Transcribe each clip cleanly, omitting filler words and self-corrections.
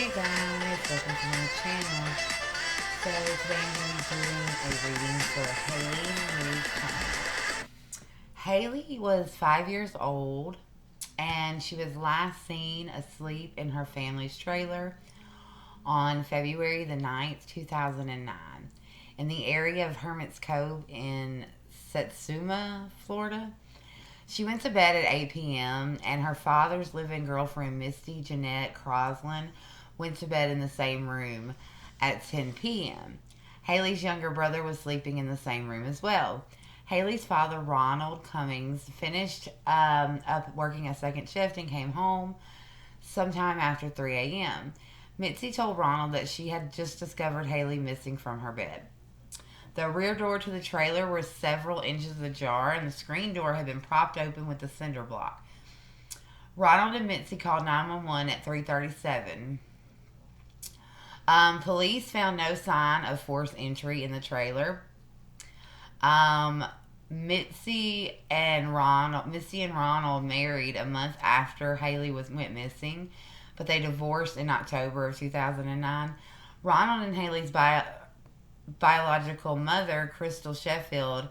Hey guys, welcome to my channel. So today I'm going to be doing a reading for Hailey Cummings. Hailey was 5 years old and she was last seen asleep in her family's trailer on February the 9th, 2009 in the area of Hermit's Cove in Satsuma, Florida. She went to bed at 8 p.m., and her father's live-in girlfriend, Misty Jeanette Crosland, went to bed in the same room at 10 p.m. Hailey's younger brother was sleeping in the same room as well. Hailey's father, Ronald Cummings, finished up working a second shift and came home sometime after 3 a.m. Mitzi told Ronald that she had just discovered Hailey missing from her bed. The rear door to the trailer was several inches ajar, and the screen door had been propped open with a cinder block. Ronald and Mitzi called 911 at 3:37. Police found no sign of forced entry in the trailer. Misty and Ronald married a month after Hailey went missing, but they divorced in October of 2009. Ronald and Hailey's biological mother, Crystal Sheffield,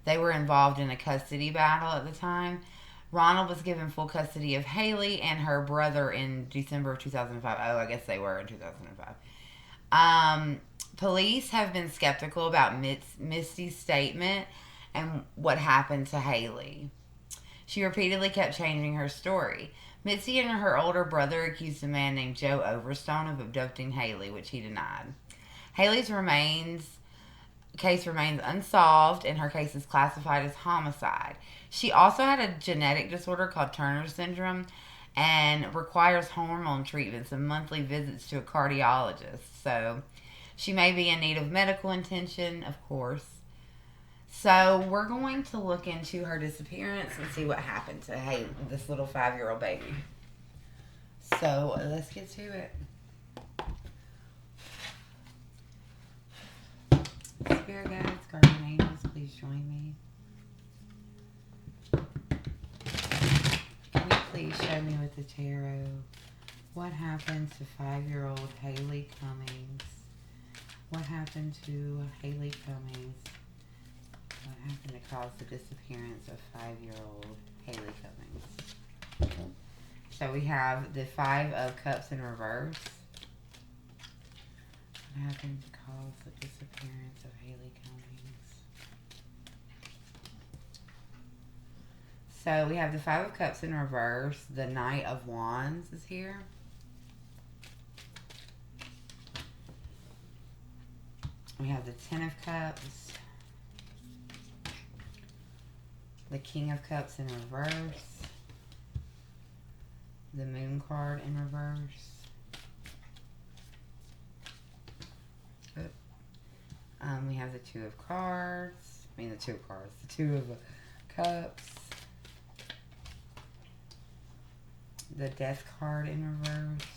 they were involved in a custody battle at the time. Ronald was given full custody of Hailey and her brother in December of 2005. Oh, I guess they were in 2005. Police have been skeptical about Misty's statement and what happened to Hailey. She repeatedly kept changing her story. Mitzi and her older brother accused a man named Joe Overstone of abducting Hailey, which he denied. Hailey's case remains unsolved, and her case is classified as homicide. She also had a genetic disorder called Turner syndrome and requires hormone treatments and monthly visits to a cardiologist. So she may be in need of medical attention, of course. So we're going to look into her disappearance and see what happened to this little 5-year-old baby. So let's get to it. Spirit guides, guardian angels, please join me. Can you please show me with the tarot what happened to 5-year-old Hailey Cummings? What happened to Hailey Cummings? What happened to cause the disappearance of 5-year-old Hailey Cummings? So we have the 5 of Cups in reverse. What happened to cause the disappearance of Hailey Cummings? So we have the 5 of Cups in reverse. The Knight of Wands is here. We have the 10 of Cups. The King of Cups in reverse. The Moon card in reverse. We have the 2 of cards. The 2 of cards. The 2 of cups. The Death card in reverse.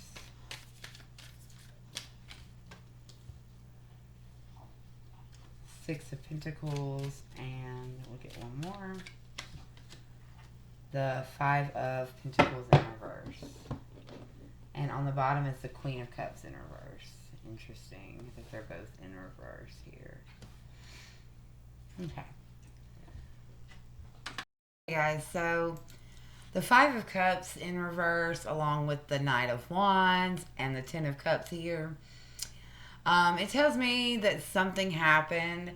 Six of Pentacles. And we'll get one more. The 5 of Pentacles in reverse. And on the bottom is the Queen of Cups in reverse. Interesting that they're both in reverse here. Okay. Hey guys, so the 5 of Cups in reverse along with the Knight of Wands and the 10 of Cups here. It tells me that something happened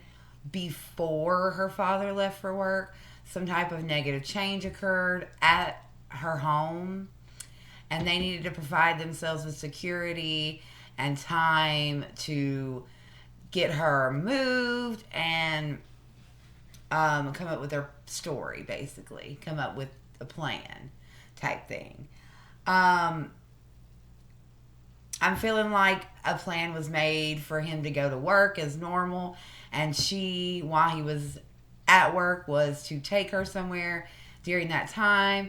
before her father left for work. Some type of negative change occurred at her home, and they needed to provide themselves with security and time to get her moved and come up with their story, basically. Come up with a plan type thing. I'm feeling like a plan was made for him to go to work as normal, and she, while he was at work, was to take her somewhere during that time.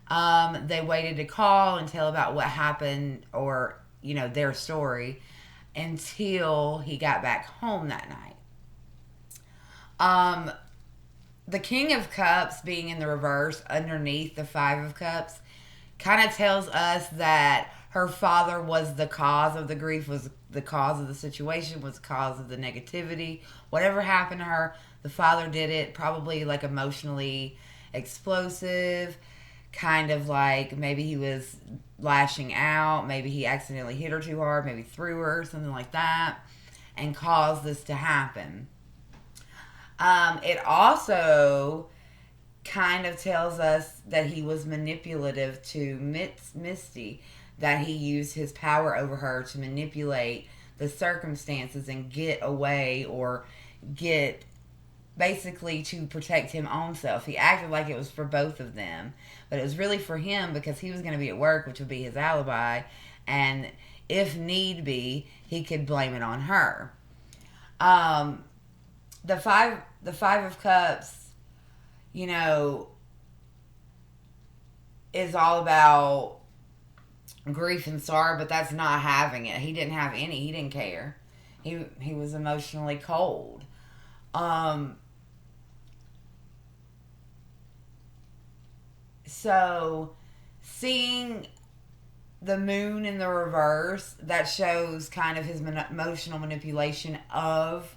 They waited to call and tell about what happened, or their story, until he got back home that night. The King of Cups being in the reverse underneath the 5 of Cups kind of tells us that her father was the cause of the grief, was the cause of the situation, was the cause of the negativity. Whatever happened to her, the father did it, probably like emotionally explosive, kind of like maybe he was lashing out, maybe he accidentally hit her too hard, maybe threw her, something like that, and caused this to happen. It also kind of tells us that he was manipulative to Misty, that he used his power over her to manipulate the circumstances and get away, or get, basically, to protect his own self. He acted like it was for both of them, but it was really for him because he was going to be at work, which would be his alibi, and if need be, he could blame it on her. Um, the five of cups, you know, is all about grief and sorrow, but that's not having it. He didn't have any. He didn't care. He was emotionally cold. Um, so seeing the moon in the reverse, that shows kind of his emotional manipulation of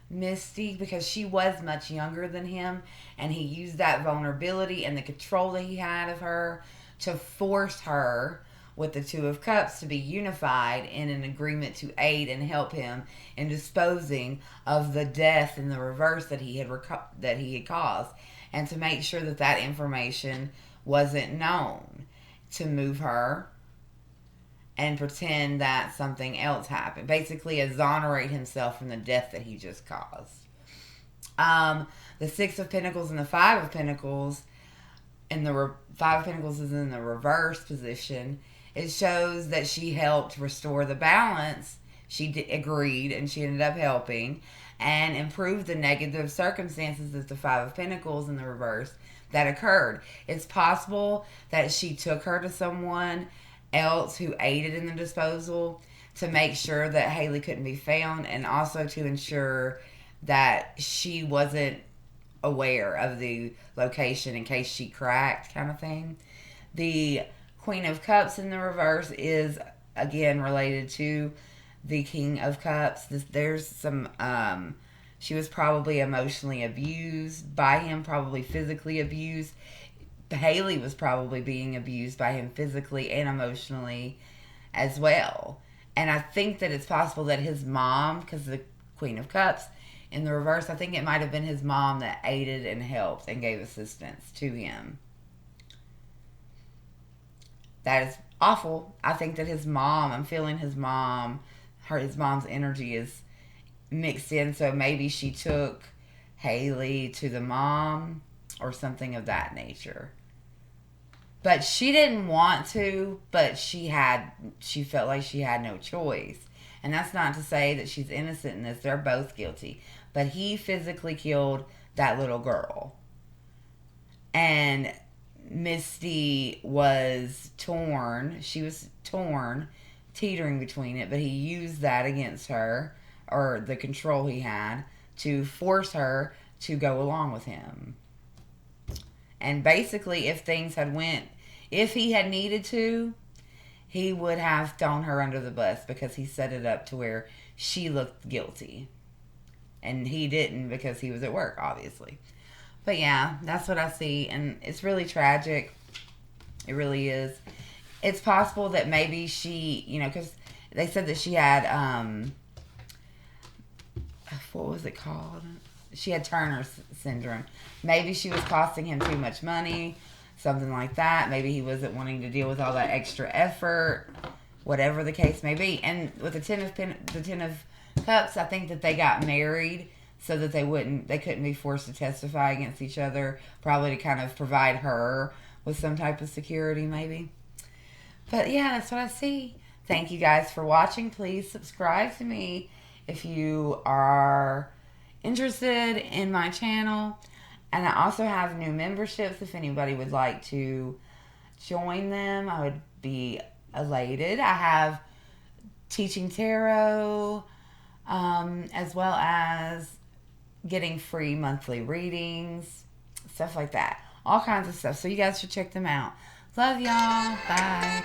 Misty, because she was much younger than him, and he used that vulnerability and the control that he had of her to force her, with the Two of Cups, to be unified in an agreement to aid and help him in disposing of the death in the reverse that he had caused, and to make sure that that information wasn't known, to move her and pretend that something else happened. Basically, exonerate himself from the death that he just caused. The Six of Pentacles and the Five of Pentacles, and Five of Pentacles is in the reverse position. It shows that she helped restore the balance. She agreed, and she ended up helping, and improve the negative circumstances of the Five of Pentacles in the reverse that occurred. It's possible that she took her to someone else who aided in the disposal to make sure that Hailey couldn't be found, and also to ensure that she wasn't aware of the location in case she cracked, kind of thing. The Queen of Cups in the reverse is again related to the King of Cups. There's some she was probably emotionally abused by him, probably physically abused. Hailey was probably being abused by him physically and emotionally as well. And I think that it's possible that his mom, because the Queen of Cups in the reverse, I think it might have been his mom that aided and helped and gave assistance to him. That is awful. I think that his mom, I'm feeling his mom's energy is mixed in, so maybe she took Hailey to the mom or something of that nature. But she didn't want to, but she felt like she had no choice. And that's not to say that she's innocent in this. They're both guilty. But he physically killed that little girl. And Misty was torn. She was torn, teetering between it. But he used that against her, or the control he had, to force her to go along with him. And basically, if he had needed to, he would have thrown her under the bus, because he set it up to where she looked guilty. And he didn't, because he was at work, obviously. But yeah, that's what I see. And it's really tragic. It really is. It's possible that maybe she, because they said that she had, what was it called? She had Turner syndrome. Maybe she was costing him too much money, something like that. Maybe he wasn't wanting to deal with all that extra effort, whatever the case may be. And with the Ten of Cups, I think that they got married so that they couldn't be forced to testify against each other, probably to kind of provide her with some type of security, maybe. But yeah, that's what I see. Thank you guys for watching. Please subscribe to me if you are interested in my channel. And I also have new memberships. If anybody would like to join them, I would be elated. I have teaching tarot, as well as getting free monthly readings, stuff like that. All kinds of stuff. So you guys should check them out. Love y'all. Bye.